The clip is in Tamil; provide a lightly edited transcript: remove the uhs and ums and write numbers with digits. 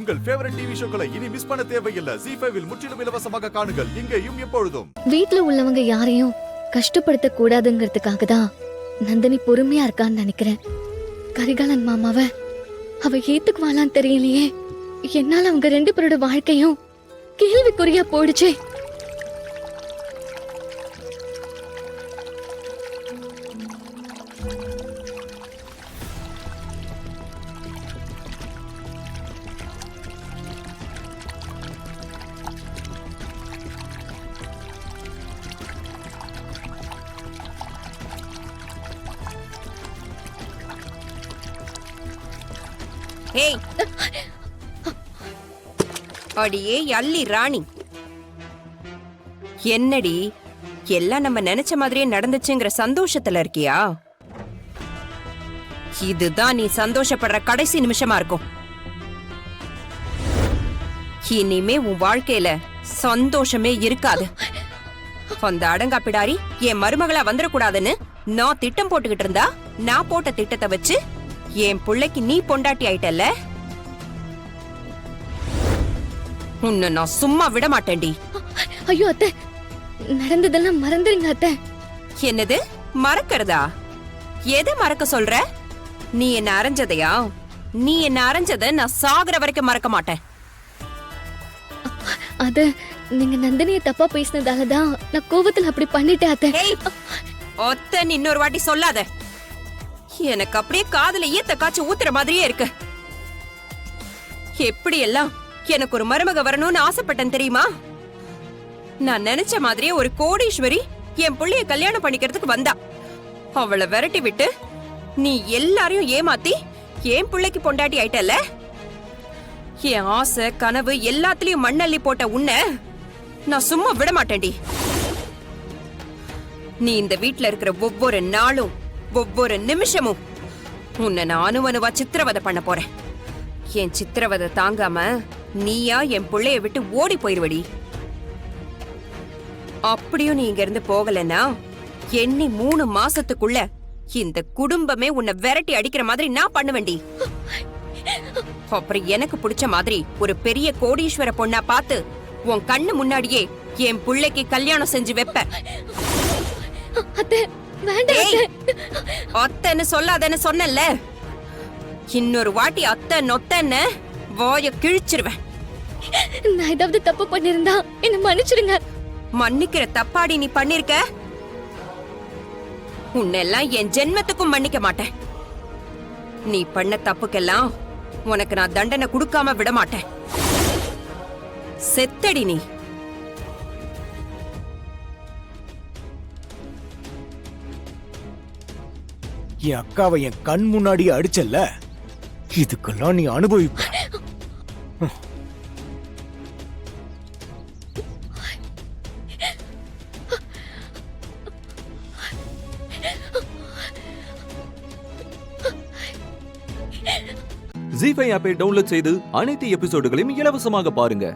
உங்கள் ஃபேவரட் டிவி ஷோக்களை இனி மிஸ் பண்ண தேவையில்லை. ZEE5 இல் முற்றிலும் இலவசமாக காணுங்கள். இங்கேயும் எப்பொழுதும். வீட்ல உள்ளவங்க யாரையும் கஷ்டப்படுத்த கூடாதுங்கிறதுக்காக தான் நந்தினி பொறுமையா இருக்கான்னு நினைக்கிறேன். கரிகாலன் மாமாவ அவ ஏத்துக்குவாளான்னு தெரியலையே. என்னால அவங்க 2 பேரோட வாழ்க்கையும் கேள்விக்குறியா போயிடுச்சே. ஏய் அடியே அள்ளி ராணி, என்னடி எல்லாம் நம்ம நினைச்ச மாதிரியே நடந்துச்சுங்கிற சந்தோஷத்துல இருக்கியா? இதுதான் நீ சந்தோஷப்படுற கடைசி நிமிஷமா இருக்கும். இனிமே உன் வாழ்க்கையில சந்தோஷமே இருக்காது. அந்த அடங்காப்பிடாரி என் மருமகளா வந்துடக்கூடாதுன்னு நான் திட்டம் போட்டுக்கிட்டு இருந்தா, நான் போட்ட திட்டத்தை வச்சு என் பிள்ளைக்கு நீ பொண்டாட்டி ஆயிட்டல்ல, உன்னை நான் சும்மா விட மாட்டேன்டி. ஐயோ அத்தை, நடந்ததெல்லாம் மறந்துருங்க அத்தை. என்னது மறக்கிறதா? எதை மறக்க சொல்ற? நீ என்ன அரைஞ்சதையா? நீ என்ன அரைஞ்சத நான் சாகுற வரைக்கும் மறக்க மாட்டேன். அது நீங்க நந்தினிய தப்பா பேசினதாலதான் நான் கோவத்துல அப்படி பண்ணிட்டேன் அத்தை. ஒத்தன் இன்னொரு வாட்டி சொல்லாத. எனக்கு அப்படியே காதுல ஈத்த காய்ச்சி ஊத்துற மாதிரியே இருக்கு. எப்படி எல்லாம் எனக்கு ஒரு மருமக வரணும்னு ஆசைப்பட்டேன் தெரியுமா? நான் நினைச்ச மாதிரியே ஒரு கோடீஸ்வரி என் புள்ளைய கல்யாணம் பண்ணிக்கிறதுக்கு வந்தா. அவளை விரட்டி விட்டு நீ எல்லாரையும் ஏமாத்தி என் பிள்ளைக்கு பொண்டாட்டி ஆயிட்டல்ல. என் ஆசை கனவு எல்லாத்துலயும் மண்ணள்ளி போட்ட உன்னை நான் சும்மா விட மாட்டேன்டி. நீ இந்த வீட்டுல இருக்கிற ஒவ்வொரு நாளும் ஒவ்வொரு நிமிஷமும் உன்னை நான் அணுவணுவா சித்திரவதை பண்ண போறேன். என் சித்திரவதை தாங்காம நீயா என் பிள்ளைய விட்டு ஓடி போயிருவடி. அப்படியும் நீ இங்க இருந்து போகலன்னா எண்ணி 3 மாசத்துக்குள்ள இந்த குடும்பமே உன்னை விரட்டி அடிக்கிற மாதிரி நான் பண்ணுவேண்டி. அப்புறம் எனக்கு பிடிச்ச மாதிரி ஒரு பெரிய கோடீஸ்வர பொண்ணா பார்த்து உன் கண்ணு முன்னாடியே என் பிள்ளைக்கு கல்யாணம் செஞ்சு வைப்ப. அத்தன்னு சொல்லாதன்னு சொன்னல. இன்னொரு வாட்டி அத்தை நொத்தன்னு வாய கிழிச்சிருவேன். நான் ஏதாவது தப்பு பண்ணிருந்தா என்ன மன்னிச்சிடுங்க. மன்னிக்கிற தப்பாடி நீ பண்ணிருக்க? உன்னெல்லாம் என் ஜென்மத்துக்கும் மன்னிக்க மாட்டேன். நீ பண்ண தப்புக்கெல்லாம் உனக்கு நான் தண்டனை கொடுக்காம விட மாட்டேன். செத்தடி நீ. என் அக்காவை என் கண் முன்னாடியே அடிச்சல்ல, இதுக்கெல்லாம் நீ அனுபவிப்ப. ZEE5 ஆப்பை டவுன்லோட் செய்து அனைத்து எபிசோடுகளையும் இலவசமாக பாருங்க.